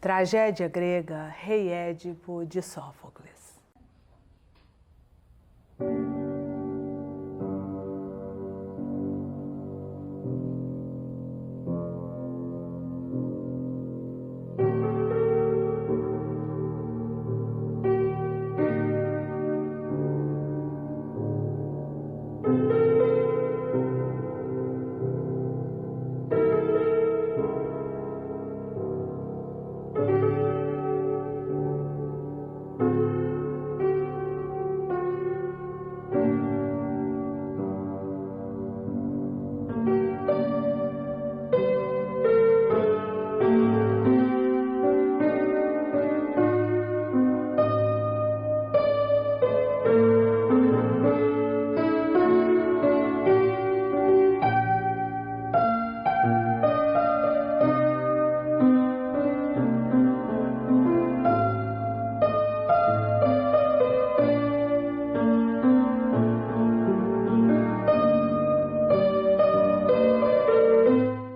Tragédia grega, Rei Édipo, de Sófocles.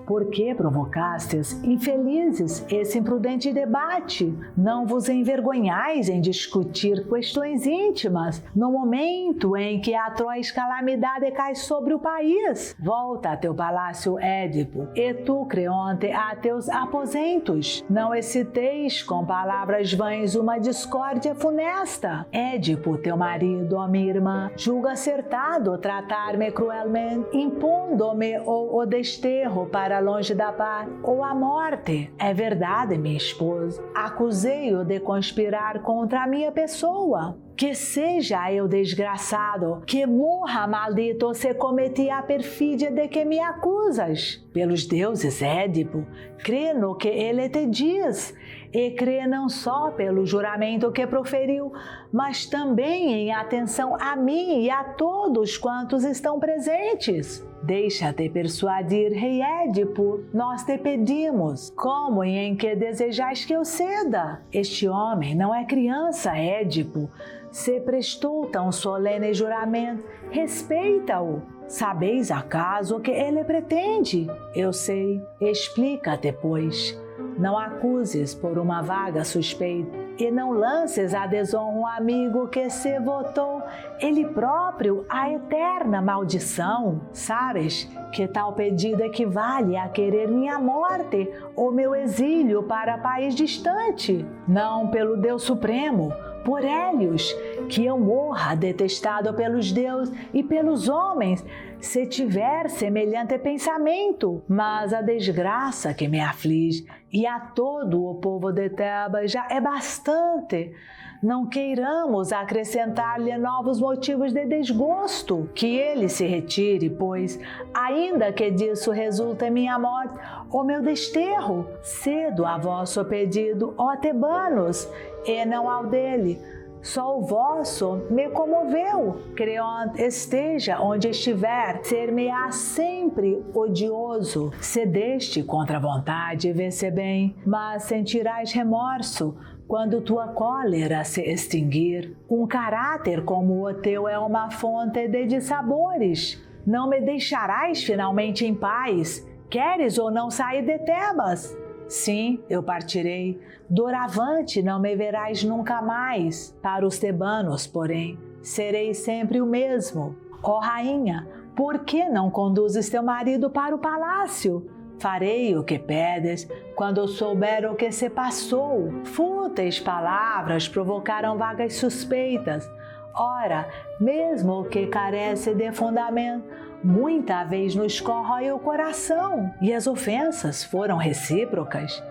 Por que provocastes, infelizes, esse imprudente debate? Não vos envergonhais em discutir questões íntimas, no momento em que a atroz calamidade cai sobre o país. Volta a teu palácio, Édipo, e tu, Creonte, a teus aposentos. Não exciteis com palavras vãs uma discórdia funesta. Édipo, teu marido, ó minha irmã, julga acertado tratar-me cruelmente, impondo-me o desterro para longe da paz ou a morte. É verdade, minha esposa, acusei-o de conspirar contra a minha pessoa. Que seja eu desgraçado, que morra maldito se cometi a perfídia de que me acusas. Pelos deuses, Édipo, crê no que ele te diz, e crê não só pelo juramento que proferiu, mas também em atenção a mim e a todos quantos estão presentes. Deixa-te persuadir, Rei Édipo, nós te pedimos, como e em que desejais que eu ceda? Este homem não é criança, Édipo, se prestou tão solene juramento, respeita-o. Sabeis acaso o que ele pretende? Eu sei, explica-te, pois. Não acuses por uma vaga suspeita e não lances a desonra um amigo que se votou ele próprio à eterna maldição. Sabes que tal pedido equivale a querer minha morte ou meu exílio para país distante. Não pelo Deus Supremo, por Hélios, que eu morra detestado pelos deuses e pelos homens, se tiver semelhante pensamento. Mas a desgraça que me aflige e a todo o povo de Tebas já é bastante. Não queiramos acrescentar-lhe novos motivos de desgosto. Que ele se retire, pois, ainda que disso resulte minha morte ou meu desterro, cedo a vosso pedido, ó tebanos, e não ao dele. Só o vosso me comoveu. Creonte, esteja onde estiver, ser-me-á sempre odioso. Cedeste contra a vontade, vê-se bem, mas sentirás remorso quando tua cólera se extinguir. Um caráter como o teu é uma fonte de dissabores. Não me deixarás finalmente em paz. Queres ou não sair de Tebas? Sim, eu partirei. Doravante não me verás nunca mais. Para os tebanos, porém, serei sempre o mesmo. Ó rainha, por que não conduzes teu marido para o palácio? Farei o que pedes quando souber o que se passou. Fúteis palavras provocaram vagas suspeitas. Ora, mesmo o que carece de fundamento, muita vez nos corrói o coração. E as ofensas foram recíprocas?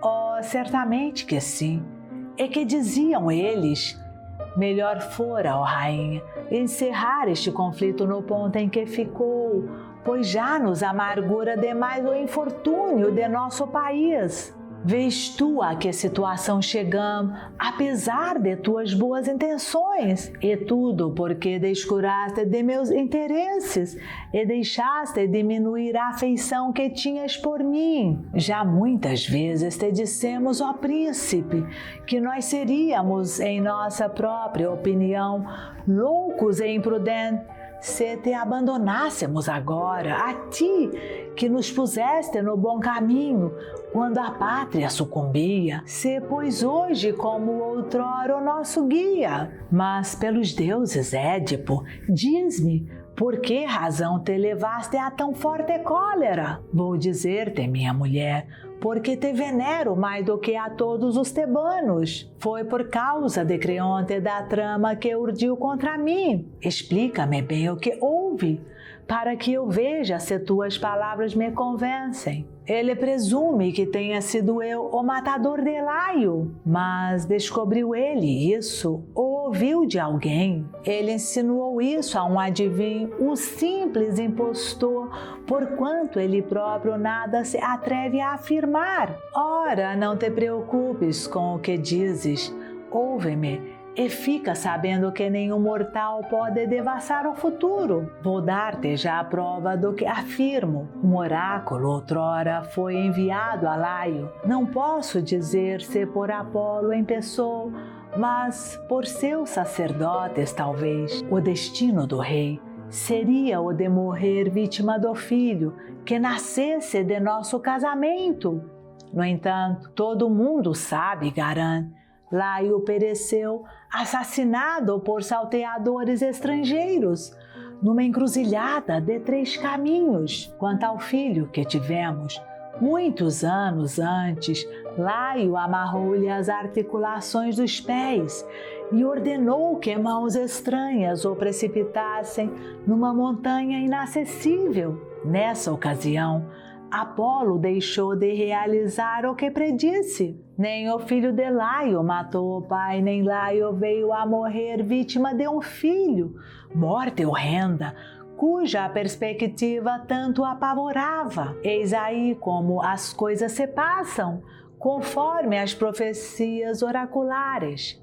Oh, certamente que sim. E que diziam eles? Melhor fora, ó rainha, encerrar este conflito no ponto em que ficou, pois já nos amargura demais o infortúnio de nosso país. Vês tu a que situação chegamos, apesar de tuas boas intenções, e tudo porque descuraste de meus interesses e deixaste diminuir a afeição que tinhas por mim. Já muitas vezes te dissemos, ó príncipe, que nós seríamos, em nossa própria opinião, loucos e imprudentes, se te abandonássemos agora, a ti, que nos puseste no bom caminho, quando a pátria sucumbia, se pois hoje como outrora o nosso guia. Mas pelos deuses, Édipo, diz-me, por que razão te levaste a tão forte cólera? Vou dizer-te, minha mulher, porque te venero mais do que a todos os tebanos. Foi por causa de Creonte da trama que urdiu contra mim. Explica-me bem o que houve, para que eu veja se tuas palavras me convencem. Ele presume que tenha sido eu o matador de Laio, mas descobriu ele isso ou ouviu de alguém. Ele insinuou isso a um adivinho, um simples impostor, porquanto ele próprio nada se atreve a afirmar. Ora, não te preocupes com o que dizes, ouve-me e fica sabendo que nenhum mortal pode devassar o futuro. Vou dar-te já a prova do que afirmo. Um oráculo outrora foi enviado a Laio. Não posso dizer se por Apolo em pessoa, mas por seus sacerdotes talvez. O destino do rei seria o de morrer vítima do filho que nascesse de nosso casamento. No entanto, todo mundo sabe, garante, Laio pereceu assassinado por salteadores estrangeiros, numa encruzilhada de 3 caminhos. Quanto ao filho que tivemos, muitos anos antes, Laio amarrou-lhe as articulações dos pés e ordenou que mãos estranhas o precipitassem numa montanha inacessível. Nessa ocasião, Apolo deixou de realizar o que predisse. Nem o filho de Laio matou o pai, nem Laio veio a morrer vítima de um filho, morte horrenda, cuja perspectiva tanto apavorava. Eis aí como as coisas se passam, conforme as profecias oraculares.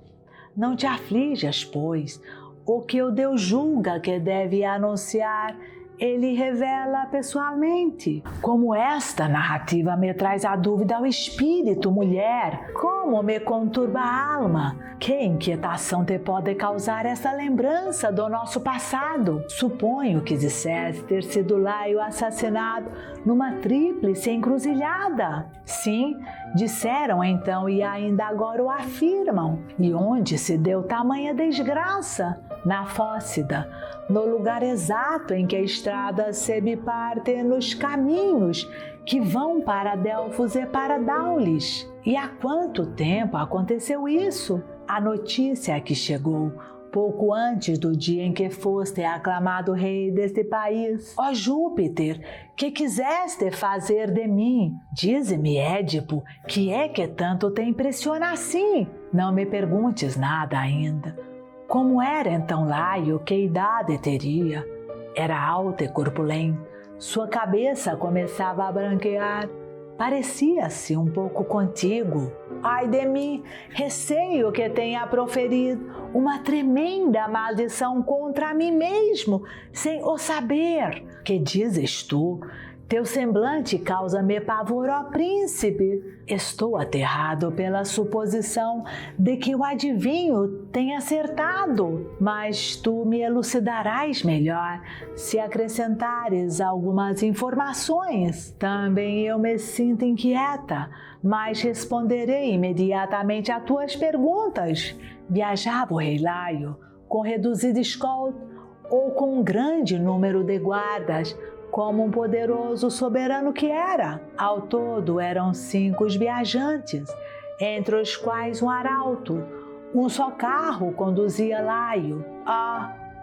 Não te aflijas, pois, o que o Deus julga que deve anunciar, ele revela pessoalmente. Como esta narrativa me traz a dúvida ao espírito, mulher, como me conturba a alma. Que inquietação te pode causar essa lembrança do nosso passado? Suponho que disseste ter sido Laio assassinado numa tríplice encruzilhada. Sim, disseram então e ainda agora o afirmam. E onde se deu tamanha desgraça? Na Fócida, no lugar exato em que a estrada se biparte nos caminhos que vão para Delfos e para Daulis. E há quanto tempo aconteceu isso? A notícia que chegou pouco antes do dia em que foste aclamado rei deste país. Ó Júpiter, que quiseste fazer de mim? Dize-me, Édipo, que é que tanto te impressiona assim? Não me perguntes nada ainda. Como era então Laio? Que idade teria? Era alto e corpulento. Sua cabeça começava a branquear. Parecia-se um pouco contigo. Ai de mim, receio que tenha proferido uma tremenda maldição contra mim mesmo, sem o saber. Que dizes tu? Teu semblante causa-me pavor, ó príncipe. Estou aterrado pela suposição de que o adivinho tenha acertado, mas tu me elucidarás melhor se acrescentares algumas informações. Também eu me sinto inquieta, mas responderei imediatamente a tuas perguntas. Viajava o rei Laio com reduzida escolta ou com um grande número de guardas, como um poderoso soberano que era? Ao todo eram 5 os viajantes, entre os quais um arauto. Um só carro conduzia Laio.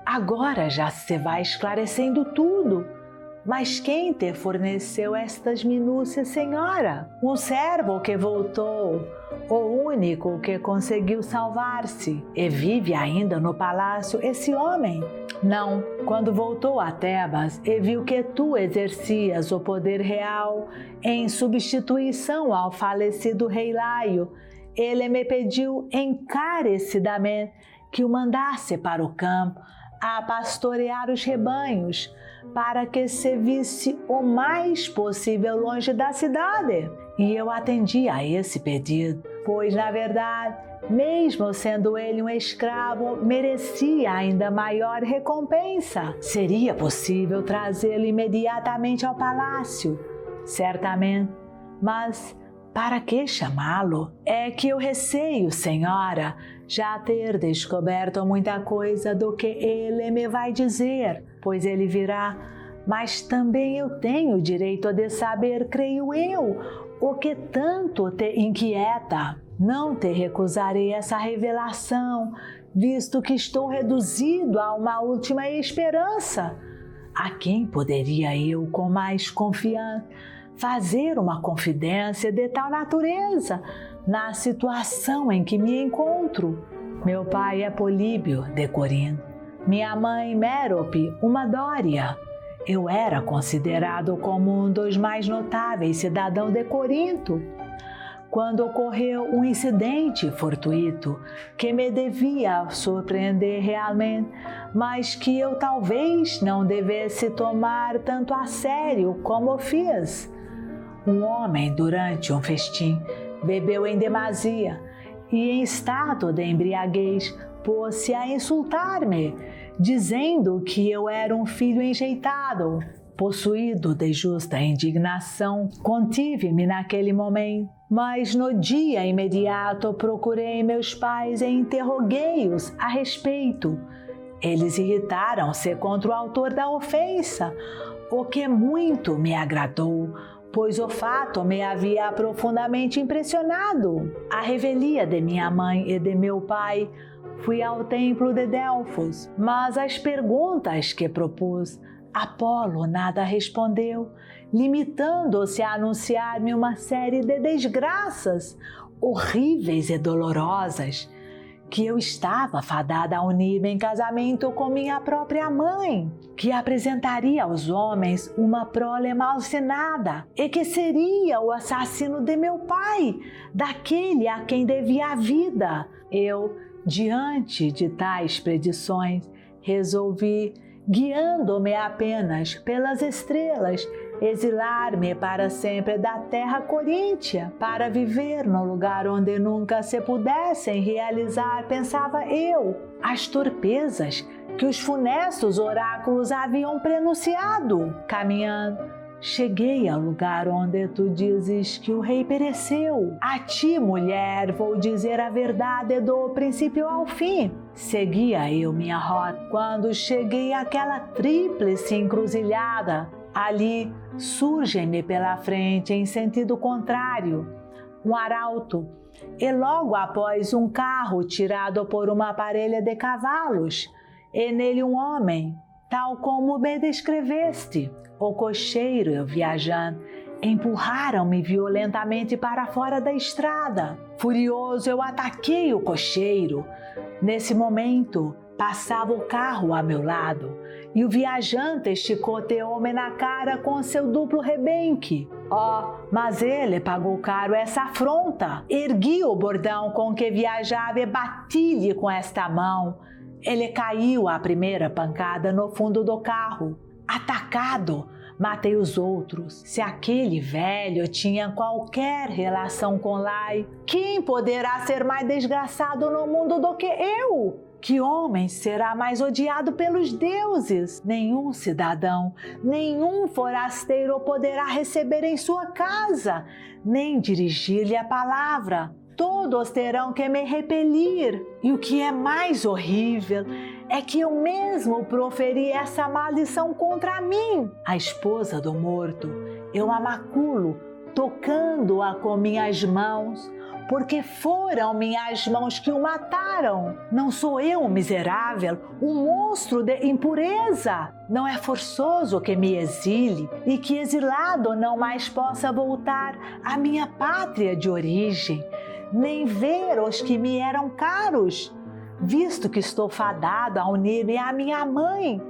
Agora já se vai esclarecendo tudo. Mas quem te forneceu estas minúcias, senhora? Um servo que voltou, o único que conseguiu salvar-se. E vive ainda no palácio esse homem? Não, quando voltou a Tebas e viu que tu exercias o poder real em substituição ao falecido rei Laio, ele me pediu encarecidamente que o mandasse para o campo a pastorear os rebanhos, para que se visse o mais possível longe da cidade. E eu atendi a esse pedido, pois, na verdade, mesmo sendo ele um escravo, merecia ainda maior recompensa. Seria possível trazê-lo imediatamente ao palácio? Certamente, mas para que chamá-lo? É que eu receio, senhora, já ter descoberto muita coisa do que ele me vai dizer, pois ele virá, mas também eu tenho o direito de saber, creio eu, o que tanto te inquieta. Não te recusarei essa revelação, visto que estou reduzido a uma última esperança. A quem poderia eu, com mais confiança, fazer uma confidência de tal natureza na situação em que me encontro? Meu pai é Políbio de Corinto, minha mãe Mérope, uma dória. Eu era considerado como um dos mais notáveis cidadãos de Corinto, quando ocorreu um incidente fortuito que me devia surpreender realmente, mas que eu talvez não devesse tomar tanto a sério como fiz. Um homem, durante um festim, bebeu em demasia e, em estado de embriaguez, pôs-se a insultar-me, dizendo que eu era um filho enjeitado. Possuído de justa indignação, contive-me naquele momento, mas no dia imediato procurei meus pais e interroguei-os a respeito. Eles irritaram-se contra o autor da ofensa, o que muito me agradou, pois o fato me havia profundamente impressionado. À revelia de minha mãe e de meu pai, fui ao templo de Delfos, mas às perguntas que propus, Apolo nada respondeu, limitando-se a anunciar-me uma série de desgraças horríveis e dolorosas, que eu estava fadada a unir-me em casamento com minha própria mãe, que apresentaria aos homens uma prole malsinada e que seria o assassino de meu pai, daquele a quem devia a vida. Eu, diante de tais predições, resolvi, guiando-me apenas pelas estrelas, exilar-me para sempre da terra coríntia, para viver no lugar onde nunca se pudessem realizar, pensava eu, as torpezas que os funestos oráculos haviam prenunciado. Caminhando, cheguei ao lugar onde tu dizes que o rei pereceu. A ti, mulher, vou dizer a verdade do princípio ao fim. Seguia eu minha rota quando cheguei àquela tríplice encruzilhada. Ali surgem-me pela frente, em sentido contrário, um arauto, e logo após um carro tirado por uma parelha de cavalos, e nele um homem, tal como me descreveste. O cocheiro e o viajante empurraram-me violentamente para fora da estrada. Furioso, eu ataquei o cocheiro. Nesse momento, passava o carro a meu lado e o viajante chicoteou-me na cara com seu duplo rebenque. Mas ele pagou caro essa afronta. Ergui o bordão com que viajava e bati-lhe com esta mão. Ele caiu à primeira pancada no fundo do carro. Atacado, matei os outros. Se aquele velho tinha qualquer relação com Lai, quem poderá ser mais desgraçado no mundo do que eu? Que homem será mais odiado pelos deuses? Nenhum cidadão, nenhum forasteiro poderá receber em sua casa, nem dirigir-lhe a palavra. Todos terão que me repelir. E o que é mais horrível é que eu mesmo proferi essa maldição contra mim. A esposa do morto, eu a maculo, tocando-a com minhas mãos, porque foram minhas mãos que o mataram. Não sou eu um miserável, um monstro de impureza. Não é forçoso que me exile e que exilado não mais possa voltar à minha pátria de origem, nem ver os que me eram caros, visto que estou fadado a unir-me à minha mãe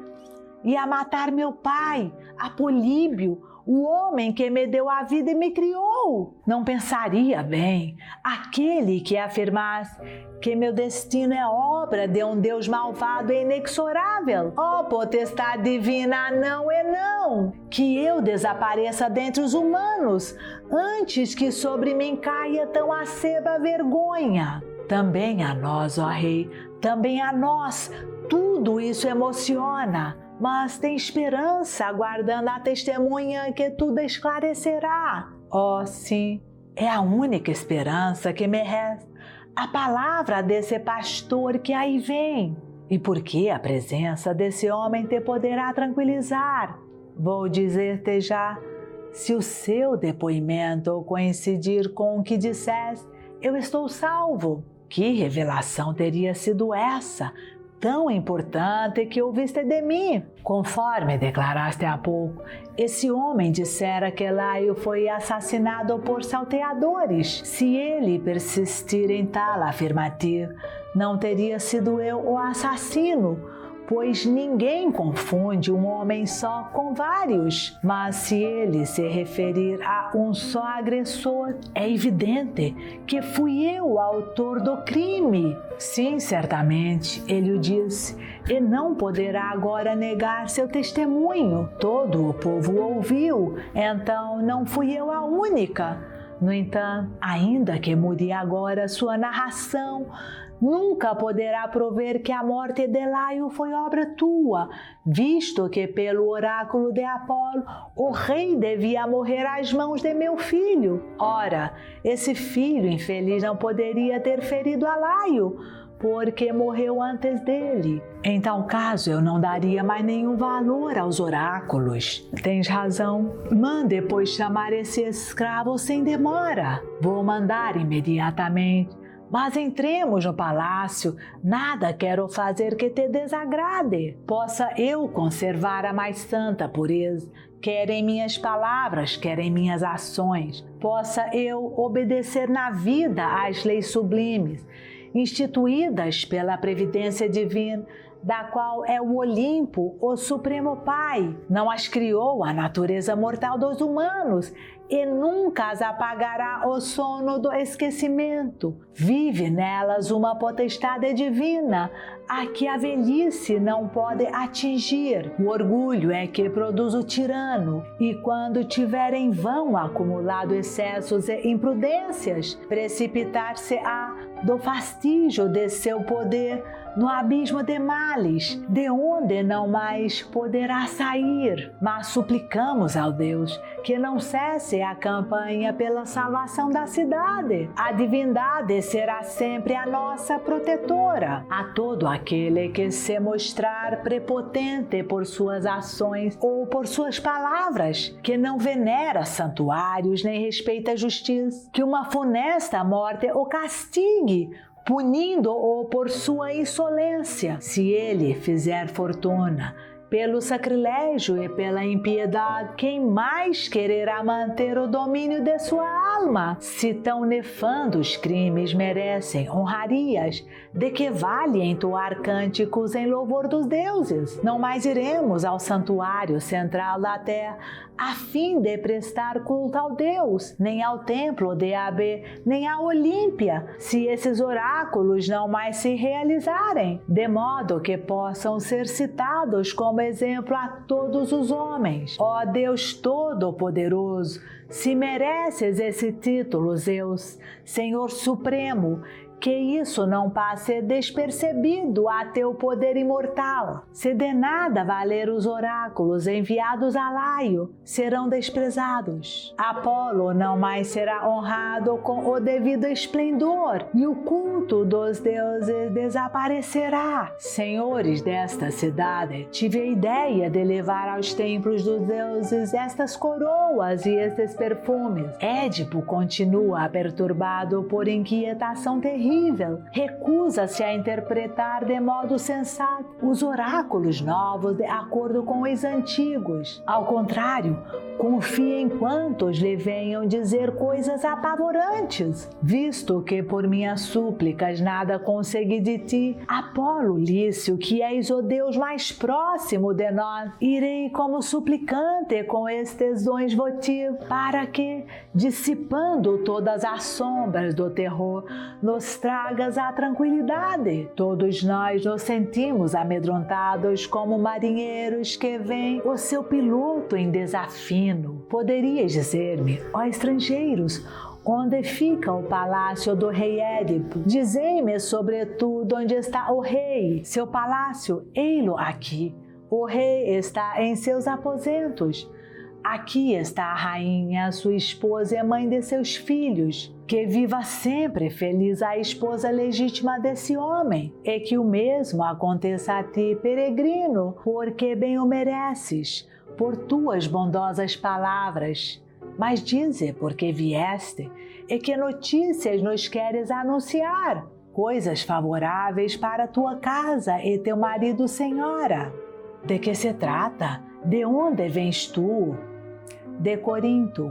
e a matar meu pai, a Políbio, o homem que me deu a vida e me criou. Não pensaria bem aquele que afirmasse que meu destino é obra de um Deus malvado e inexorável. Ó potestade divina, não é não, que eu desapareça dentre os humanos, antes que sobre mim caia tão aceba vergonha. Também a nós, ó Rei, também a nós, tudo isso emociona, mas tem esperança, aguardando a testemunha que tudo esclarecerá. Oh, sim, é a única esperança que me resta, a palavra desse pastor que aí vem. E porque a presença desse homem te poderá tranquilizar. Vou dizer-te já, se o seu depoimento coincidir com o que disseste, eu estou salvo. Que revelação teria sido essa, tão importante que ouviste de mim? Conforme declaraste há pouco, esse homem dissera que Laio foi assassinado por salteadores. Se ele persistir em tal afirmativa, não teria sido eu o assassino, pois ninguém confunde um homem só com vários. Mas se ele se referir a um só agressor, é evidente que fui eu o autor do crime. Sim, certamente, ele o disse, e não poderá agora negar seu testemunho. Todo o povo ouviu, então não fui eu a única. No entanto, ainda que mude agora sua narração, nunca poderá prover que a morte de Laio foi obra tua, visto que pelo oráculo de Apolo o rei devia morrer às mãos de meu filho. Ora, esse filho infeliz não poderia ter ferido a Laio, porque morreu antes dele. Em tal caso, eu não daria mais nenhum valor aos oráculos. Tens razão. Mande, pois, chamar esse escravo sem demora. Vou mandar imediatamente. Mas entremos no palácio, nada quero fazer que te desagrade. Possa eu conservar a mais santa pureza, quer em minhas palavras, quer em minhas ações. Possa eu obedecer na vida às leis sublimes, instituídas pela previdência divina, da qual é o Olimpo, o Supremo Pai. Não as criou a natureza mortal dos humanos e nunca as apagará o sono do esquecimento. Vive nelas uma potestade divina, a que a velhice não pode atingir. O orgulho é que produz o tirano, e quando tiver em vão acumulado excessos e imprudências, precipitar-se-á do fastígio de seu poder no abismo de males, de onde não mais poderá sair. Mas suplicamos ao Deus que não cesse a campanha pela salvação da cidade. A divindade será sempre a nossa protetora. A todo aquele que se mostrar prepotente por suas ações ou por suas palavras, que não venera santuários nem respeita a justiça, que uma funesta morte o castigue, punindo-o por sua insolência. Se ele fizer fortuna pelo sacrilégio e pela impiedade, quem mais quererá manter o domínio de sua alma? Se tão nefandos crimes merecem honrarias, de que vale entoar cânticos em louvor dos deuses? Não mais iremos ao santuário central da terra, a fim de prestar culto ao Deus, nem ao templo de Abe, nem a Olímpia, se esses oráculos não mais se realizarem, de modo que possam ser citados como exemplo a todos os homens. Ó Deus Todo-Poderoso, se mereces esse título, Zeus, Senhor Supremo, que isso não passe despercebido a teu poder imortal. Se de nada valer os oráculos enviados a Laio, serão desprezados. Apolo não mais será honrado com o devido esplendor, e o culto dos deuses desaparecerá. Senhores desta cidade, tive a ideia de levar aos templos dos deuses estas coroas e estes perfumes. Édipo continua perturbado por inquietação terrível. terrível, recusa-se a interpretar de modo sensato os oráculos novos de acordo com os antigos. Ao contrário, confia em quantos lhe venham dizer coisas apavorantes. Visto que por minhas súplicas nada consegui de ti, Apolo Lício, que és o Deus mais próximo de nós, irei como suplicante com estes dons votivos, para que, dissipando todas as sombras do terror, nos tragas a tranquilidade. Todos nós nos sentimos amedrontados como marinheiros que veem o seu piloto em desafio. Poderias dizer-me, ó estrangeiros, onde fica o palácio do rei Édipo? Dizei-me, sobretudo, onde está o rei. Seu palácio, ei-lo aqui. O rei está em seus aposentos. Aqui está a rainha, sua esposa e mãe de seus filhos. Que viva sempre feliz a esposa legítima desse homem, e que o mesmo aconteça a ti, peregrino, porque bem o mereces, por tuas bondosas palavras. Mas dize por que vieste e que notícias nos queres anunciar? Coisas favoráveis para tua casa e teu marido, senhora. De que se trata? De onde vens tu? De Corinto.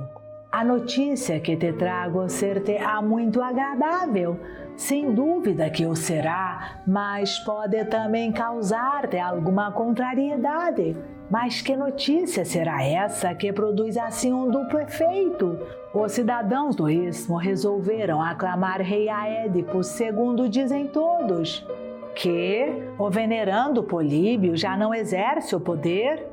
A notícia que te trago ser-te-á muito agradável. Sem dúvida que o será, mas pode também causar-te alguma contrariedade. Mas que notícia será essa que produz assim um duplo efeito? Os cidadãos do Istmo resolveram aclamar rei a Édipo, segundo dizem todos. Que o venerando Políbio já não exerce o poder?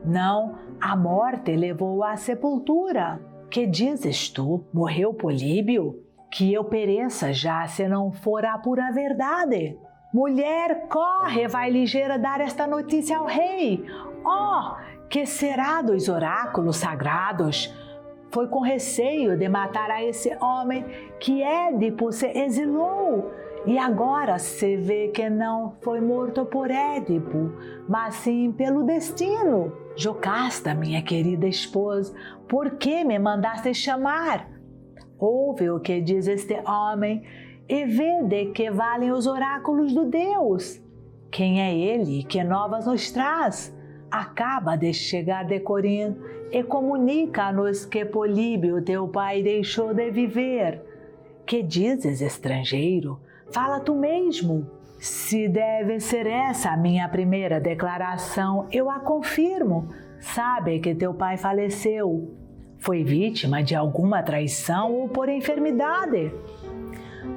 Não, a morte levou-o à sepultura. Que dizes tu? Morreu Políbio? Que eu pereça já se não for a pura verdade. Mulher, corre, vai ligeira dar esta notícia ao rei. Oh, que será dos oráculos sagrados? Foi com receio de matar a esse homem que Édipo se exilou. E agora se vê que não foi morto por Édipo, mas sim pelo destino. Jocasta, minha querida esposa, por que me mandaste chamar? Ouve o que diz este homem e vê de que valem os oráculos do Deus. Quem é ele e que novas nos traz? Acaba de chegar de Corinto e comunica-nos que Políbio, teu pai, deixou de viver. Que dizes, estrangeiro? Fala tu mesmo. Se deve ser essa a minha primeira declaração, eu a confirmo. Sabe que teu pai faleceu. Foi vítima de alguma traição ou por enfermidade.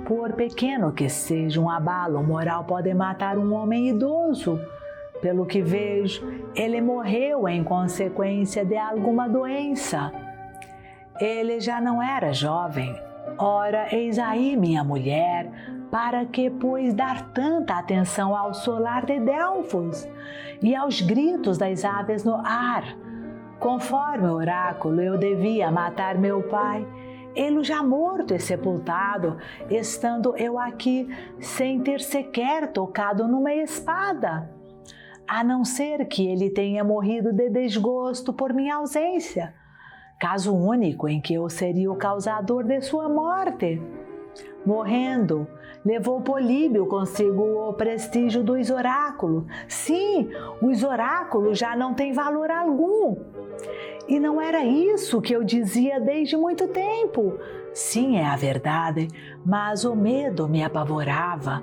Por pequeno que seja, um abalo moral pode matar um homem idoso. Pelo que vejo, ele morreu em consequência de alguma doença. Ele já não era jovem. Ora, eis aí minha mulher, para que, pois, dar tanta atenção ao solar de Delfos e aos gritos das aves no ar? Conforme o oráculo, eu devia matar meu pai, ele já morto e sepultado, estando eu aqui sem ter sequer tocado numa espada, a não ser que ele tenha morrido de desgosto por minha ausência, caso único em que eu seria o causador de sua morte. Morrendo, levou Políbio consigo o prestígio dos oráculos. Sim, os oráculos já não têm valor algum. E não era isso que eu dizia desde muito tempo. Sim, é a verdade, mas o medo me apavorava.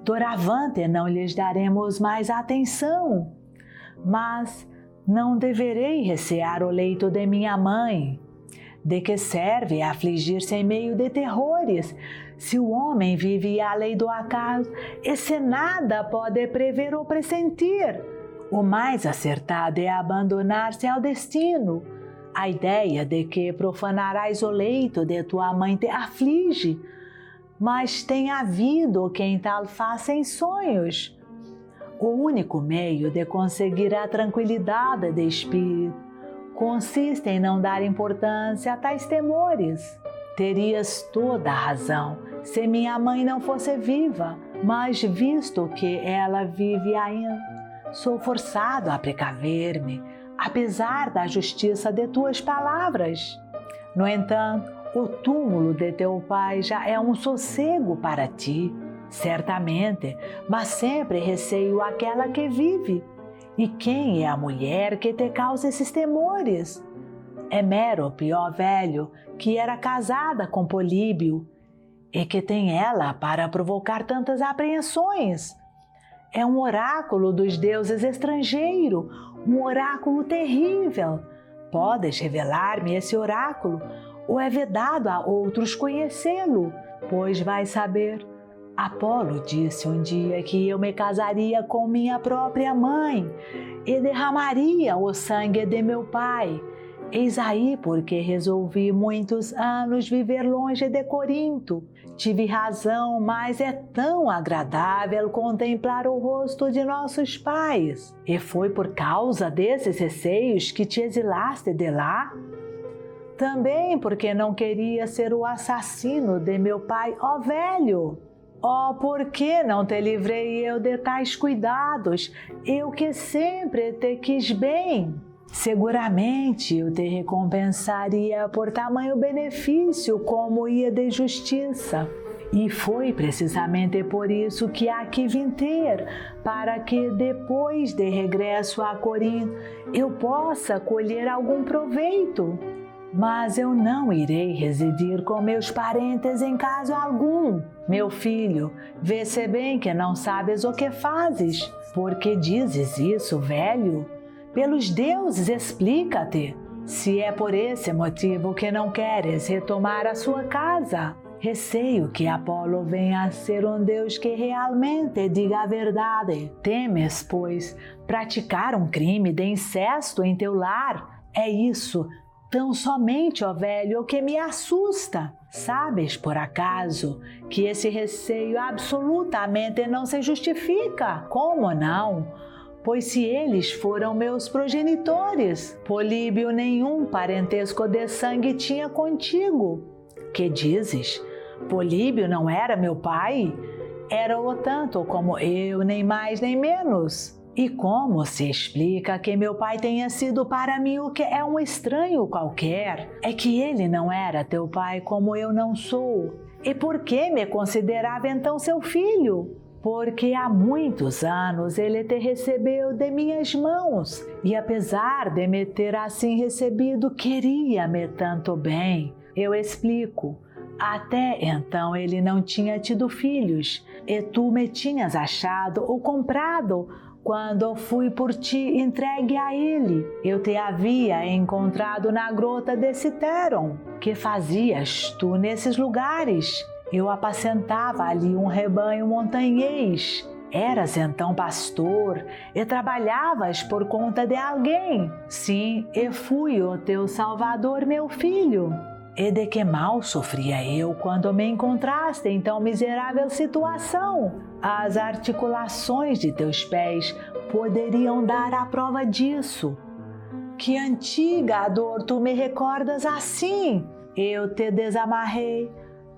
Doravante não lhes daremos mais atenção, mas não deverei recear o leito de minha mãe. De que serve afligir-se em meio de terrores, se o homem vive à lei do acaso, e se nada pode prever ou pressentir? O mais acertado é abandonar-se ao destino. A ideia de que profanarás o leito de tua mãe te aflige, mas tem havido quem tal faça em sonhos. O único meio de conseguir a tranquilidade de espírito consiste em não dar importância a tais temores. Terias toda a razão se minha mãe não fosse viva, mas visto que ela vive ainda, sou forçado a precaver-me, apesar da justiça de tuas palavras. No entanto, O túmulo de teu pai já é um sossego para ti, certamente, mas sempre receio aquela que vive. E quem é a mulher que te causa esses temores? É Mérope, ó velho, que era casada com Políbio, e que tem ela para provocar tantas apreensões. É um oráculo dos deuses estrangeiro, um oráculo terrível. Podes revelar-me esse oráculo, ou é vedado a outros conhecê-lo? Pois vais saber. Apolo disse um dia que eu me casaria com minha própria mãe e derramaria o sangue de meu pai. Eis aí porque resolvi muitos anos viver longe de Corinto. Tive razão, mas é tão agradável contemplar o rosto de nossos pais. E foi por causa desses receios que te exilaste de lá? Também porque não queria ser o assassino de meu pai, ó velho. Oh, por que não te livrei eu de tais cuidados, eu que sempre te quis bem? Seguramente eu te recompensaria por tamanho benefício como ia de justiça. E foi precisamente por isso que aqui vim ter, para que depois de regresso a Corinto eu possa colher algum proveito. Mas eu não irei residir com meus parentes em caso algum. Meu filho, vê-se bem que não sabes o que fazes. Por que dizes isso, velho? Pelos deuses, explica-te. Se é por esse motivo que não queres retomar a sua casa. Receio que Apolo venha a ser um deus que realmente diga a verdade. Temes, pois, praticar um crime de incesto em teu lar? É isso, tão somente, ó velho, o que me assusta. Sabes, por acaso, que esse receio absolutamente não se justifica? Como não? Pois se eles foram meus progenitores, Políbio nenhum parentesco de sangue tinha contigo. Que dizes? Políbio não era meu pai? Era-o tanto como eu, nem mais nem menos. E como se explica que meu pai tenha sido para mim o que é um estranho qualquer? É que ele não era teu pai como eu não sou. E por que me considerava então seu filho? Porque há muitos anos ele te recebeu de minhas mãos, e apesar de me ter assim recebido, queria-me tanto bem. Eu explico. Até então ele não tinha tido filhos, e tu me tinhas achado ou comprado quando fui por ti entregue a ele. Eu te havia encontrado na grota de Citeron. Que fazias tu nesses lugares? Eu apacentava ali um rebanho montanhês. Eras então pastor e trabalhavas por conta de alguém. Sim, e fui o teu salvador, meu filho. E de que mal sofria eu quando me encontraste em tão miserável situação? As articulações de teus pés poderiam dar a prova disso. Que antiga dor tu me recordas assim? Eu te desamarrei.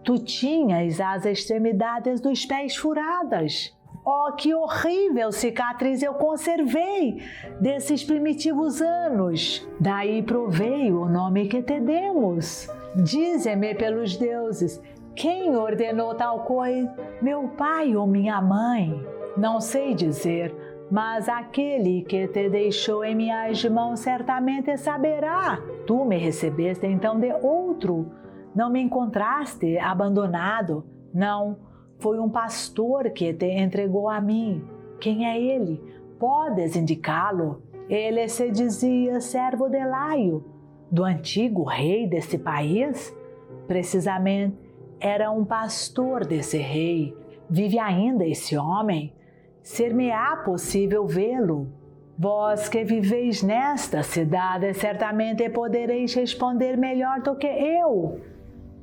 Tu tinhas as extremidades dos pés furadas. Oh, que horrível cicatriz eu conservei desses primitivos anos. Daí proveio o nome que te demos. Dize-me pelos deuses, quem ordenou tal coisa? Meu pai ou minha mãe? Não sei dizer, mas aquele que te deixou em minhas mãos certamente saberá. Tu me recebeste então de outro. Não me encontraste abandonado? Não, foi um pastor que te entregou a mim. Quem é ele? Podes indicá-lo? Ele se dizia servo de Laio, do antigo rei desse país. Precisamente, era um pastor desse rei. Vive ainda esse homem? Ser-me-á possível vê-lo? Vós que viveis nesta cidade, certamente podereis responder melhor do que eu.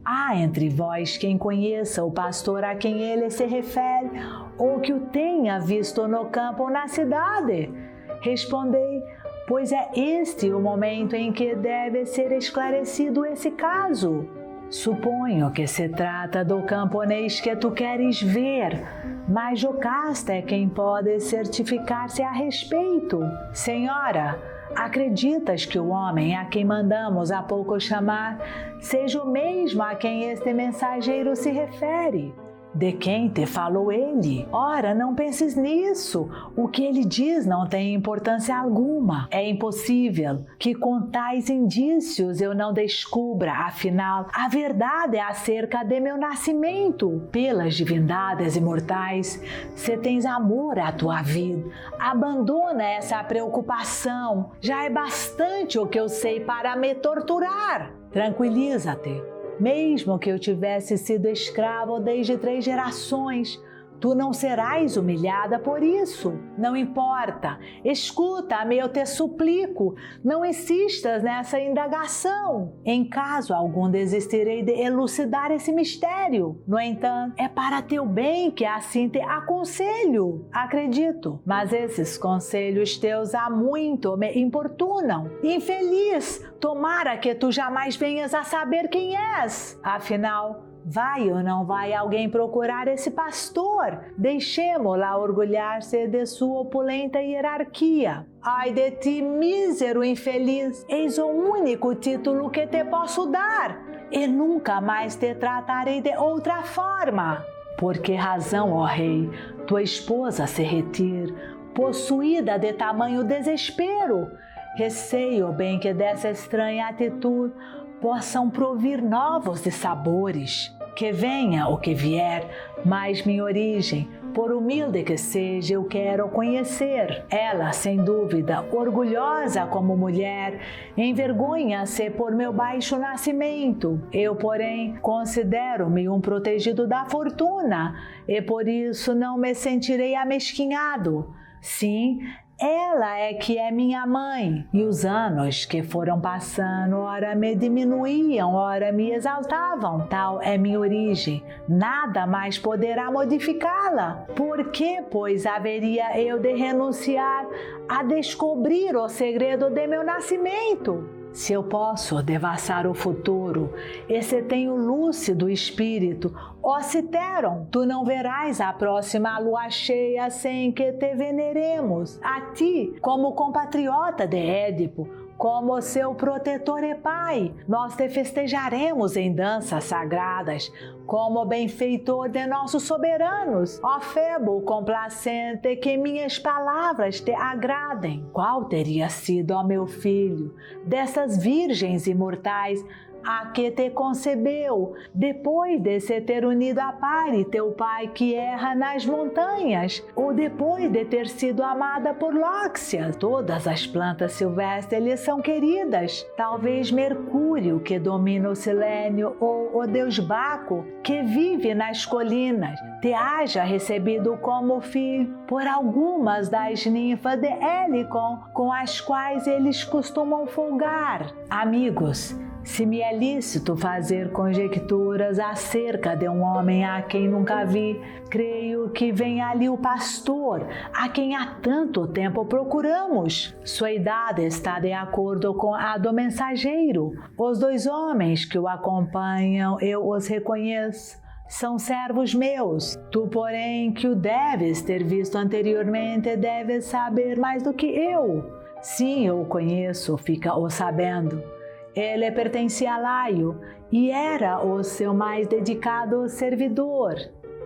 Há entre vós quem conheça o pastor a quem ele se refere, ou que o tenha visto no campo ou na cidade? Respondei, pois é este o momento em que deve ser esclarecido esse caso. Suponho que se trata do camponês que tu queres ver, mas Jocasta é quem pode certificar-se a respeito. Senhora, Acreditas que o homem a quem mandamos há pouco chamar seja o mesmo a quem este mensageiro se refere? De quem te falou ele? Ora, não penses nisso. O que ele diz não tem importância alguma. É impossível que com tais indícios eu não descubra, afinal, a verdade acerca de meu nascimento. Pelas divindades imortais, se tens amor à tua vida, abandona essa preocupação. Já é bastante o que eu sei para me torturar. Tranquiliza-te. Mesmo que eu tivesse sido escravo desde 3 gerações, tu não serás humilhada por isso. Não importa. Escuta-me, eu te suplico. Não insistas nessa indagação. Em caso algum, desistirei de elucidar esse mistério. No entanto, é para teu bem que assim te aconselho. Acredito, mas esses conselhos teus há muito me importunam. Infeliz, tomara que tu jamais venhas a saber quem és. Afinal, vai ou não vai alguém procurar esse pastor? Deixemo-la orgulhar-se de sua opulenta hierarquia. Ai de ti, mísero infeliz! Eis o único título que te posso dar, e nunca mais te tratarei de outra forma. Por que razão, ó rei, tua esposa se retira, possuída de tamanho desespero? Receio bem que dessa estranha atitude possam provir novos dissabores. Que venha o que vier, mas minha origem, por humilde que seja, eu quero conhecer. Ela, sem dúvida, orgulhosa como mulher, envergonha-se por meu baixo nascimento. Eu, porém, considero-me um protegido da fortuna e por isso não me sentirei amesquinhado. Sim, ela é que é minha mãe, e os anos que foram passando, ora me diminuíam, ora me exaltavam. Tal é minha origem, nada mais poderá modificá-la. Por que, pois, haveria eu de renunciar a descobrir o segredo de meu nascimento? Se eu posso devassar o futuro, e se tenho lúcido espírito, ó Citeron, tu não verás a próxima lua cheia sem que te veneremos. A ti, como compatriota de Édipo, como seu protetor e pai, nós te festejaremos em danças sagradas, como benfeitor de nossos soberanos. Ó Febo complacente, que minhas palavras te agradem. Qual teria sido, ó meu filho, dessas virgens imortais a que te concebeu, depois de se ter unido a Pare, teu pai que erra nas montanhas, ou depois de ter sido amada por Lóxia? Todas as plantas silvestres lhe são queridas. Talvez Mercúrio, que domina o Silênio, ou o deus Baco, que vive nas colinas, te haja recebido como filho por algumas das ninfas de Helicon, com as quais eles costumam folgar. Amigos, se me é lícito fazer conjecturas acerca de um homem a quem nunca vi, creio que vem ali o pastor, a quem há tanto tempo procuramos. Sua idade está de acordo com a do mensageiro. Os 2 homens que o acompanham, eu os reconheço. São servos meus. Tu, porém, que o deves ter visto anteriormente, deves saber mais do que eu. Sim, eu o conheço, fica-o sabendo. Ele pertencia a Laio e era o seu mais dedicado servidor.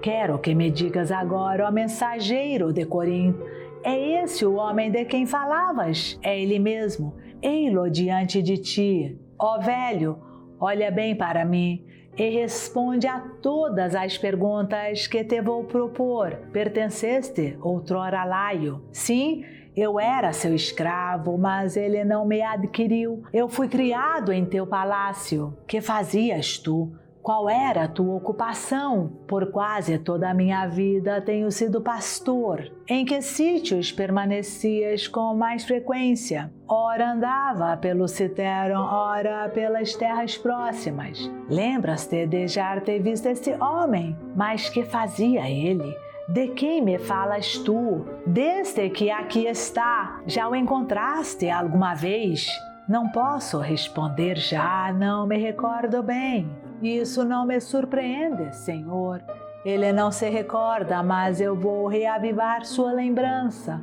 Quero que me digas agora, ó mensageiro de Corinto, é esse o homem de quem falavas? É ele mesmo? Ei-lo diante de ti. Ó velho, olha bem para mim e responde a todas as perguntas que te vou propor. Pertenceste outrora a Laio? Sim, eu era seu escravo, mas ele não me adquiriu. Eu fui criado em teu palácio. Que fazias tu? Qual era a tua ocupação? Por quase toda a minha vida tenho sido pastor. Em que sítios permanecias com mais frequência? Ora andava pelo Citeron, ora pelas terras próximas. Lembras-te de já ter visto esse homem? Mas que fazia ele? De quem me falas tu? Desde que aqui está, já o encontraste alguma vez? Não posso responder já, não me recordo bem. Isso não me surpreende, Senhor. Ele não se recorda, mas eu vou reavivar sua lembrança.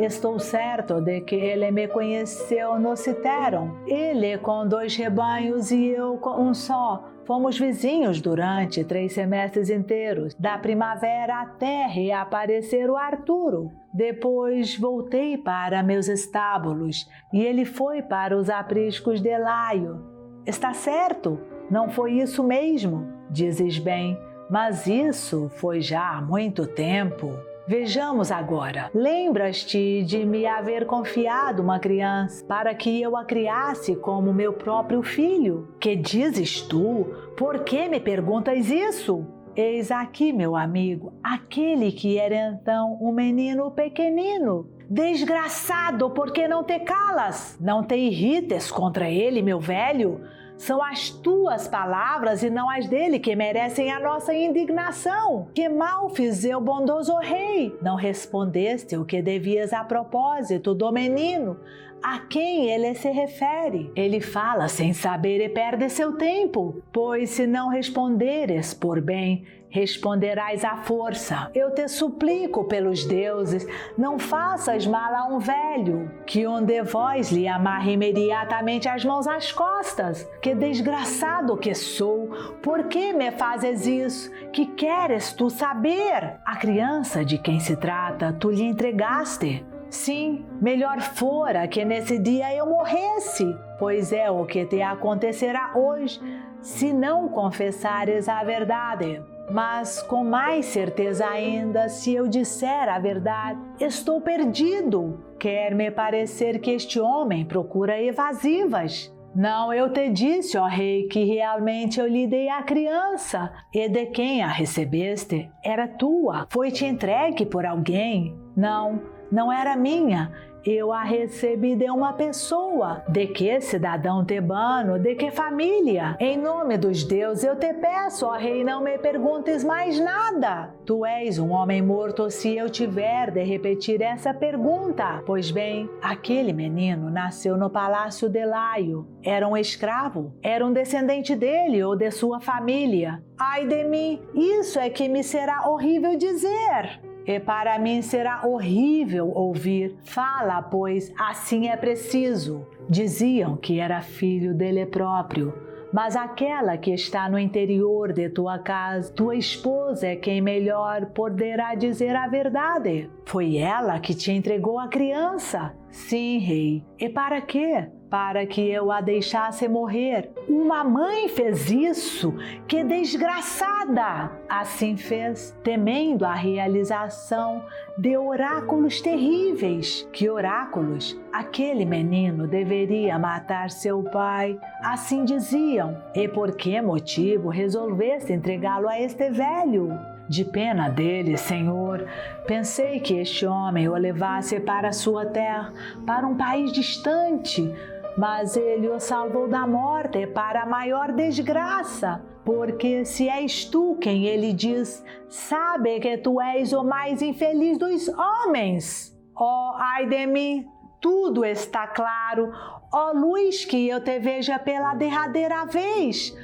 Estou certo de que ele me conheceu no Citeron. Ele com 2 rebanhos e eu com um só. Fomos vizinhos durante 3 semestres inteiros, da primavera até reaparecer o Arturo. Depois voltei para meus estábulos e ele foi para os apriscos de Laio. Está certo, não foi isso mesmo, dizes bem, mas isso foi já há muito tempo. Vejamos agora. Lembras-te de me haver confiado uma criança para que eu a criasse como meu próprio filho? Que dizes tu? Por que me perguntas isso? Eis aqui, meu amigo, aquele que era então um menino pequenino. Desgraçado, por que não te calas? Não te irrites contra ele, meu velho? São as tuas palavras e não as dele que merecem a nossa indignação. Que mal fiz eu, bondoso rei? Não respondeste o que devias a propósito do menino, a quem ele se refere. Ele fala sem saber e perde seu tempo, pois se não responderes por bem, responderás à força. Eu te suplico pelos deuses, não faças mal a um velho, que um de vós lhe amarre imediatamente as mãos às costas. Que desgraçado que sou! Por que me fazes isso? Que queres tu saber? A criança de quem se trata, tu lhe entregaste. Sim, melhor fora que nesse dia eu morresse, pois é o que te acontecerá hoje, se não confessares a verdade. Mas com mais certeza ainda, se eu disser a verdade, estou perdido. Quer me parecer que este homem procura evasivas. Não, eu te disse, ó rei, que realmente eu lhe dei a criança, e de quem a recebeste era tua. Foi-te entregue por alguém? Não era minha. Eu a recebi de uma pessoa. De que cidadão tebano? De que família? Em nome dos deuses, eu te peço, ó rei, não me perguntes mais nada. Tu és um homem morto se eu tiver de repetir essa pergunta. Pois bem, aquele menino nasceu no palácio de Laio. Era um escravo? Era um descendente dele ou de sua família? Ai de mim, isso é que me será horrível dizer. E para mim será horrível ouvir. Fala, pois, assim é preciso. Diziam que era filho dele próprio, mas aquela que está no interior de tua casa, tua esposa é quem melhor poderá dizer a verdade. Foi ela que te entregou a criança. Sim, rei. E para quê? Para que eu a deixasse morrer. Uma mãe fez isso? Que desgraçada! Assim fez, temendo a realização de oráculos terríveis. Que oráculos? Aquele menino deveria matar seu pai, assim diziam. E por que motivo resolveste entregá-lo a este velho? De pena dele, Senhor, pensei que este homem o levasse para sua terra, para um país distante, mas ele o salvou da morte para a maior desgraça, porque se és tu quem ele diz, sabe que tu és o mais infeliz dos homens. Oh, ai de mim, tudo está claro, ó luz que eu te veja pela derradeira vez.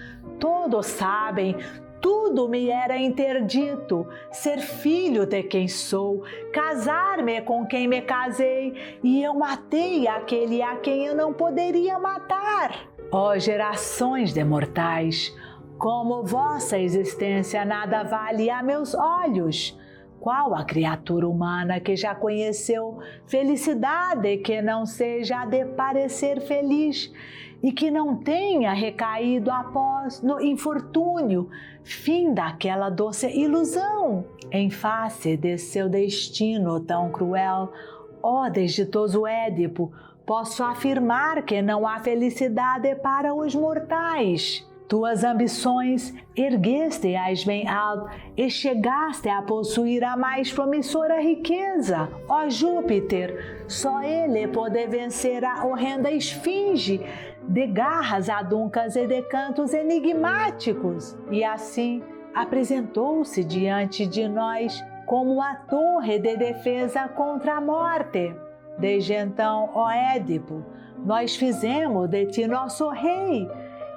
Todos sabem, tudo me era interdito, ser filho de quem sou, casar-me com quem me casei, e eu matei aquele a quem eu não poderia matar. Ó gerações de mortais, como vossa existência nada vale a meus olhos. Qual a criatura humana que já conheceu felicidade que não seja a de parecer feliz e que não tenha recaído após no infortúnio, fim daquela doce ilusão? Em face de seu destino tão cruel, ó desditoso Édipo, posso afirmar que não há felicidade para os mortais. Tuas ambições ergueste-as bem alto e chegaste a possuir a mais promissora riqueza. Ó Júpiter, só ele pode vencer a horrenda esfinge de garras aduncas e de cantos enigmáticos. E assim apresentou-se diante de nós como a torre de defesa contra a morte. Desde então, ó Édipo, nós fizemos de ti nosso rei,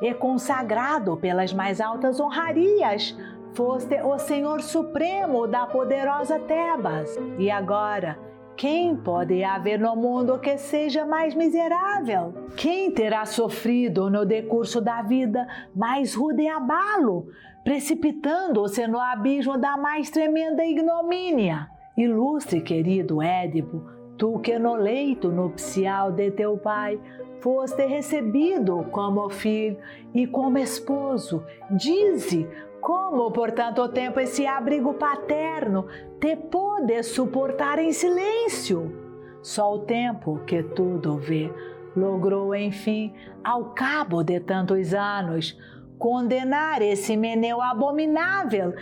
e consagrado pelas mais altas honrarias, foste o Senhor Supremo da poderosa Tebas. E agora, Quem pode haver no mundo que seja mais miserável? Quem terá sofrido no decurso da vida mais rude abalo, precipitando-se no abismo da mais tremenda ignomínia? Ilustre querido Édipo, tu que no leito nupcial de teu pai foste recebido como filho e como esposo, dize como por tanto tempo esse abrigo paterno te pôde suportar em silêncio. Só o tempo que tudo vê logrou, enfim, ao cabo de tantos anos, condenar esse meneu abominável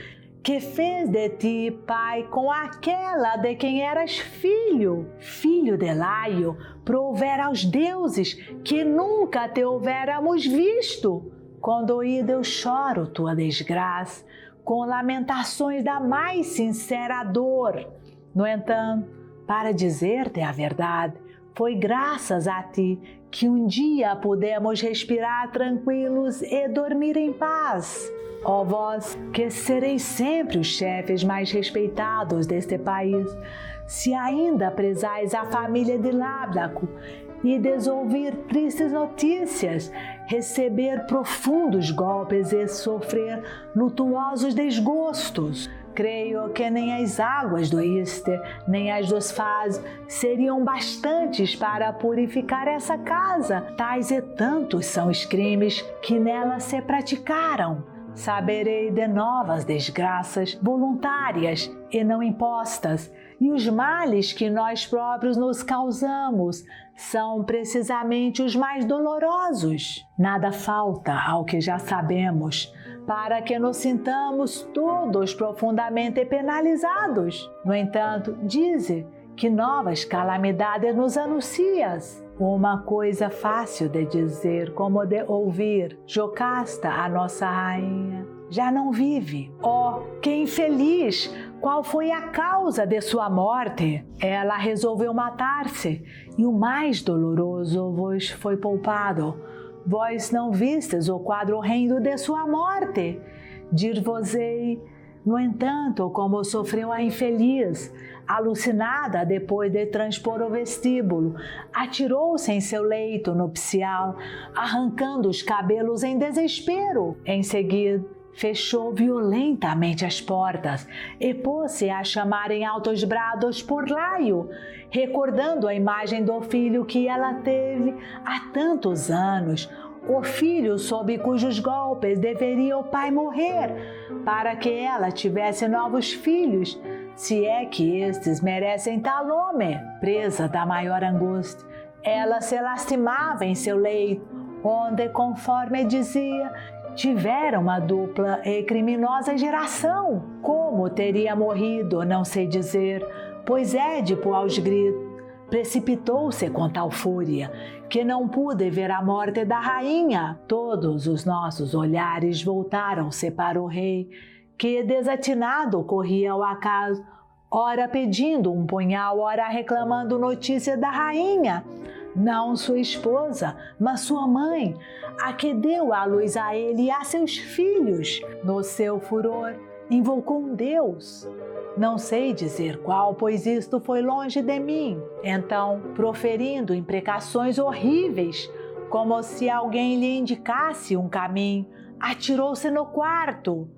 que fez de ti pai com aquela de quem eras filho. Filho de Laio, prover aos deuses que nunca te houvéramos visto. Condoído eu choro tua desgraça, com lamentações da mais sincera dor. No entanto, para dizer-te a verdade, foi graças a ti que um dia pudemos respirar tranquilos e dormir em paz. Ó vós, que sereis sempre os chefes mais respeitados deste país, se ainda prezais a família de Lábdaco, e desouvir tristes notícias, receber profundos golpes e sofrer lutuosos desgostos. Creio que nem as águas do Íster, nem as dos Faz seriam bastantes para purificar essa casa. Tais e tantos são os crimes que nela se praticaram. Saberei de novas desgraças voluntárias e não impostas, e os males que nós próprios nos causamos são precisamente os mais dolorosos. Nada falta ao que já sabemos, para que nos sintamos todos profundamente penalizados. No entanto, dize que novas calamidades nos anuncias. Uma coisa fácil de dizer como de ouvir. Jocasta, a nossa rainha, já não vive. Oh, que infeliz! Qual foi a causa de sua morte? Ela resolveu matar-se, e o mais doloroso vos foi poupado. Vós não vistes o quadro horrendo de sua morte. Dir-vos-ei, no entanto, como sofreu a infeliz. Alucinada depois de transpor o vestíbulo, atirou-se em seu leito nupcial, arrancando os cabelos em desespero. Em seguida, fechou violentamente as portas e pôs-se a chamar em altos brados por Laio, recordando a imagem do filho que ela teve há tantos anos, o filho sob cujos golpes deveria o pai morrer, para que ela tivesse novos filhos, se é que estes merecem tal nome. Presa da maior angústia, ela se lastimava em seu leito, onde, conforme dizia, tivera uma dupla e criminosa geração. Como teria morrido, não sei dizer, pois Édipo, aos gritos, precipitou-se com tal fúria que não pude ver a morte da rainha. Todos os nossos olhares voltaram-se para o rei, que desatinado corria ao acaso, ora pedindo um punhal, ora reclamando notícia da rainha. Não sua esposa, mas sua mãe, a que deu à luz a ele e a seus filhos. No seu furor, invocou um Deus. Não sei dizer qual, pois isto foi longe de mim. Então, proferindo imprecações horríveis, como se alguém lhe indicasse um caminho, atirou-se no quarto.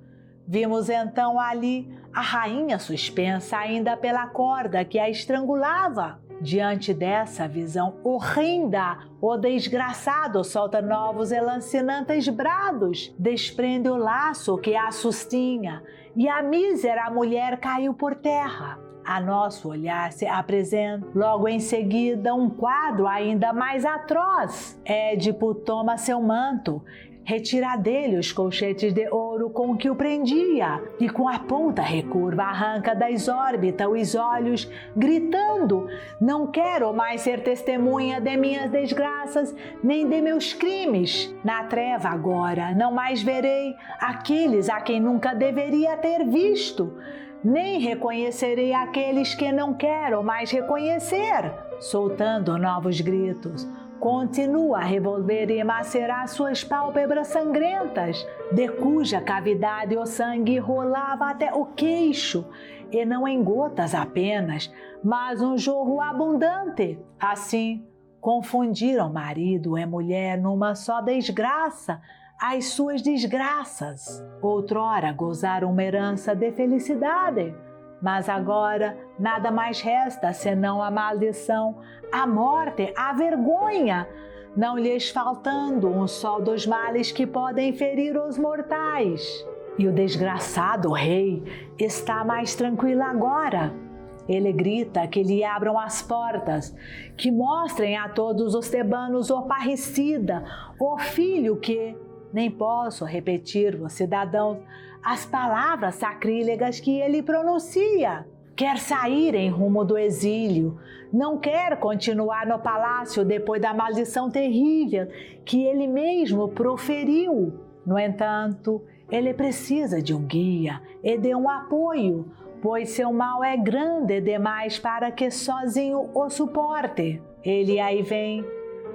Vimos então ali a rainha suspensa ainda pela corda que a estrangulava. Diante dessa visão horrenda, o desgraçado solta novos e lancinantes brados, desprende o laço que a sustinha, e a mísera mulher caiu por terra. A nosso olhar se apresenta, logo em seguida, um quadro ainda mais atroz. Édipo toma seu manto, retira dele os colchetes de ouro com que o prendia e com a ponta recurva arranca das órbitas os olhos, gritando: não quero mais ser testemunha de minhas desgraças nem de meus crimes. Na treva agora não mais verei aqueles a quem nunca deveria ter visto, nem reconhecerei aqueles que não quero mais reconhecer. Soltando novos gritos, continua a revolver e macerar suas pálpebras sangrentas, de cuja cavidade o sangue rolava até o queixo, e não em gotas apenas, mas um jorro abundante. Assim, confundiram marido e mulher numa só desgraça, as suas desgraças. Outrora gozaram uma herança de felicidade, mas agora nada mais resta senão a maldição, a morte, a vergonha, não lhes faltando um só dos males que podem ferir os mortais. E o desgraçado rei está mais tranquilo agora. Ele grita que lhe abram as portas, que mostrem a todos os tebanos o parricida, o filho que, nem posso repetir-vos, cidadãos, as palavras sacrílegas que ele pronuncia. Quer sair em rumo do exílio, não quer continuar no palácio depois da maldição terrível que ele mesmo proferiu. No entanto, ele precisa de um guia e de um apoio, pois seu mal é grande demais para que sozinho o suporte. Ele aí vem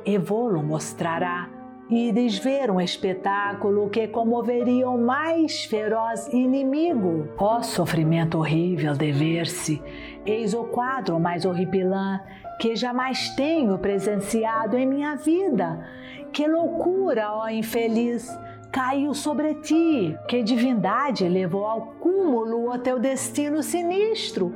e vô-lo mostrará. Ides ver um espetáculo que comoveria o mais feroz inimigo. Ó sofrimento horrível de ver-se! Eis o quadro mais horripilante que jamais tenho presenciado em minha vida. Que loucura, ó infeliz, caiu sobre ti! Que divindade levou ao cúmulo o teu destino sinistro,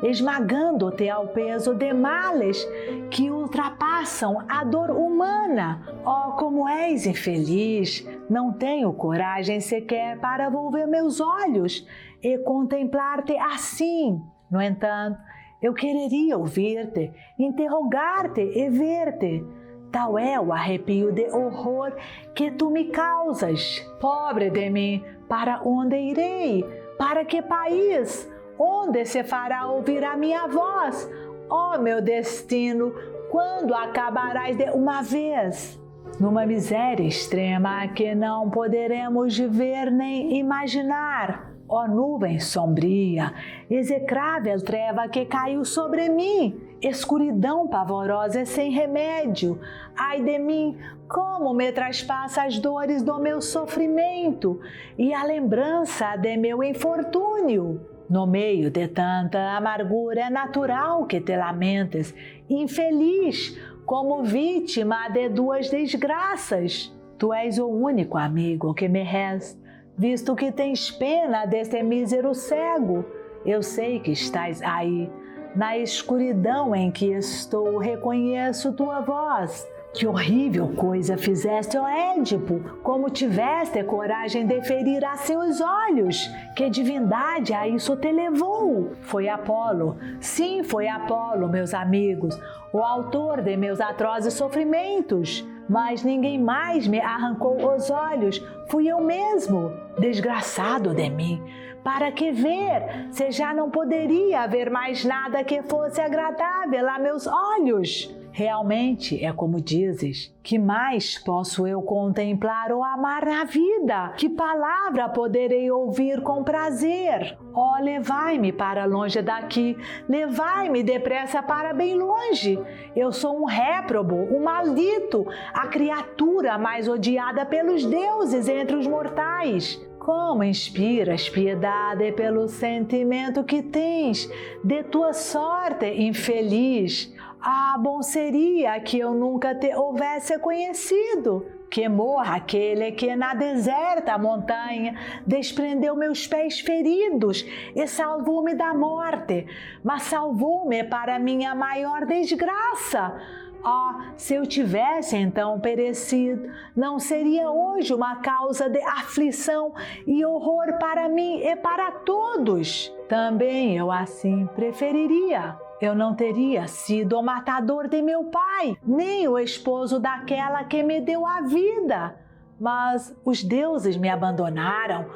esmagando-te ao peso de males que ultrapassam a dor humana. Oh, como és infeliz! Não tenho coragem sequer para volver meus olhos e contemplar-te assim. No entanto, eu quereria ouvir-te, interrogar-te e ver-te. Tal é o arrepio de horror que tu me causas. Pobre de mim, para onde irei? Para que país? Onde se fará ouvir a minha voz? Ó meu destino, quando acabarás de uma vez? Numa miséria extrema que não poderemos ver nem imaginar. Ó nuvem sombria, execrável treva que caiu sobre mim, escuridão pavorosa e sem remédio. Ai de mim, como me traspassa as dores do meu sofrimento e a lembrança de meu infortúnio. No meio de tanta amargura é natural que te lamentes, infeliz, como vítima de duas desgraças. Tu és o único amigo que me resta, visto que tens pena deste mísero cego. Eu sei que estás aí, na escuridão em que estou, reconheço tua voz. Que horrível coisa fizeste, ó Édipo, como tiveste coragem de ferir assim os olhos? Que divindade a isso te levou? Foi Apolo, sim, foi Apolo, meus amigos, o autor de meus atrozes sofrimentos. Mas ninguém mais me arrancou os olhos, fui eu mesmo. Desgraçado de mim, para que ver, se já não poderia haver mais nada que fosse agradável a meus olhos? Realmente é como dizes, que mais posso eu contemplar ou amar na vida? Que palavra poderei ouvir com prazer? Ó, levai-me para longe daqui, levai-me depressa para bem longe. Eu sou um réprobo, um maldito, a criatura mais odiada pelos deuses entre os mortais. Como inspiras piedade pelo sentimento que tens de tua sorte infeliz? Ah, bom seria que eu nunca te houvesse conhecido. Que morra aquele que na deserta montanha desprendeu meus pés feridos e salvou-me da morte, mas salvou-me para minha maior desgraça. Ah, se eu tivesse então perecido, não seria hoje uma causa de aflição e horror para mim e para todos. Também eu assim preferiria. Eu não teria sido o matador de meu pai, nem o esposo daquela que me deu a vida. Mas os deuses me abandonaram.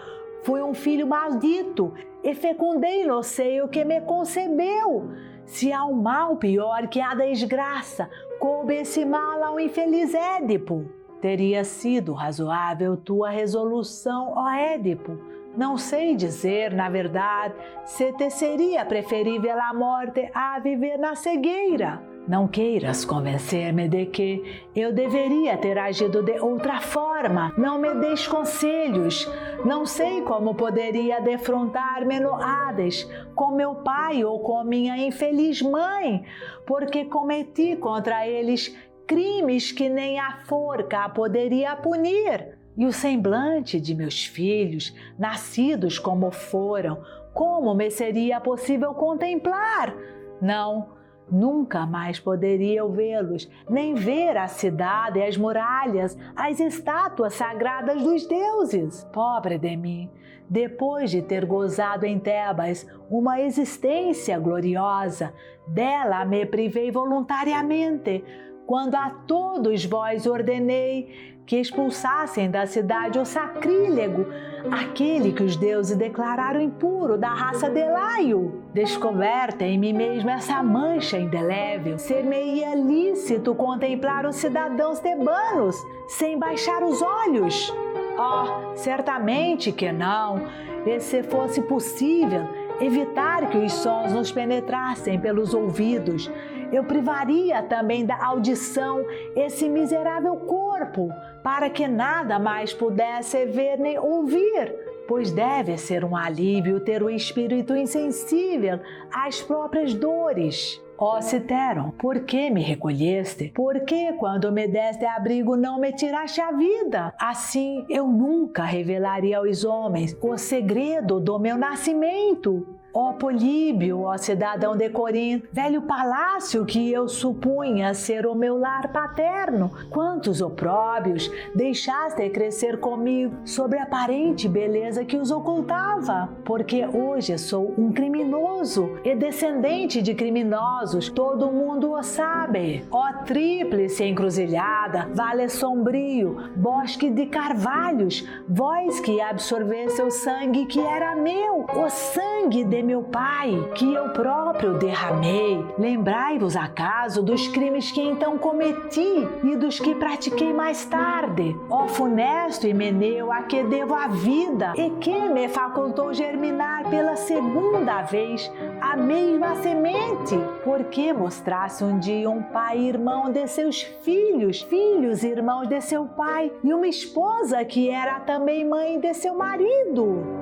Fui um filho maldito e fecundei no seio que me concebeu. Se há um mal pior que a desgraça, coube esse mal ao infeliz Édipo. Teria sido razoável tua resolução, ó Édipo. Não sei dizer, na verdade, se te seria preferível a morte a viver na cegueira. Não queiras convencer-me de que eu deveria ter agido de outra forma. Não me deis conselhos. Não sei como poderia defrontar-me no Hades com meu pai ou com minha infeliz mãe, porque cometi contra eles crimes que nem a forca poderia punir. E o semblante de meus filhos, nascidos como foram, como me seria possível contemplar? Não, nunca mais poderia eu vê-los, nem ver a cidade, as muralhas, as estátuas sagradas dos deuses. Pobre de mim! Depois de ter gozado em Tebas uma existência gloriosa, dela me privei voluntariamente, quando a todos vós ordenei que expulsassem da cidade o sacrílego, aquele que os deuses declararam impuro da raça de Laio. Descoberta em mim mesmo essa mancha indelével, ser-me-ia lícito contemplar os cidadãos tebanos sem baixar os olhos? Oh, certamente que não, e se fosse possível evitar que os sons nos penetrassem pelos ouvidos, eu privaria também da audição esse miserável corpo, para que nada mais pudesse ver nem ouvir, pois deve ser um alívio ter o espírito insensível às próprias dores. Ó Citeron, por que me recolheste? Por que, quando me deste abrigo, não me tiraste a vida? Assim, eu nunca revelaria aos homens o segredo do meu nascimento. Ó Políbio, ó cidadão de Corinto, velho palácio que eu supunha ser o meu lar paterno, quantos opróbios deixaste crescer comigo sobre a aparente beleza que os ocultava, porque hoje sou um criminoso e descendente de criminosos, todo mundo o sabe. Ó tríplice encruzilhada, vale sombrio, bosque de carvalhos, vós que absorveste o sangue que era meu, o sangue de meu pai, que eu próprio derramei. Lembrai-vos acaso dos crimes que então cometi e dos que pratiquei mais tarde. Ó funesto Himeneu, a que devo a vida e que me facultou germinar pela segunda vez a mesma semente, porque mostrasse um dia um pai irmão de seus filhos, filhos irmãos de seu pai, e uma esposa que era também mãe de seu marido.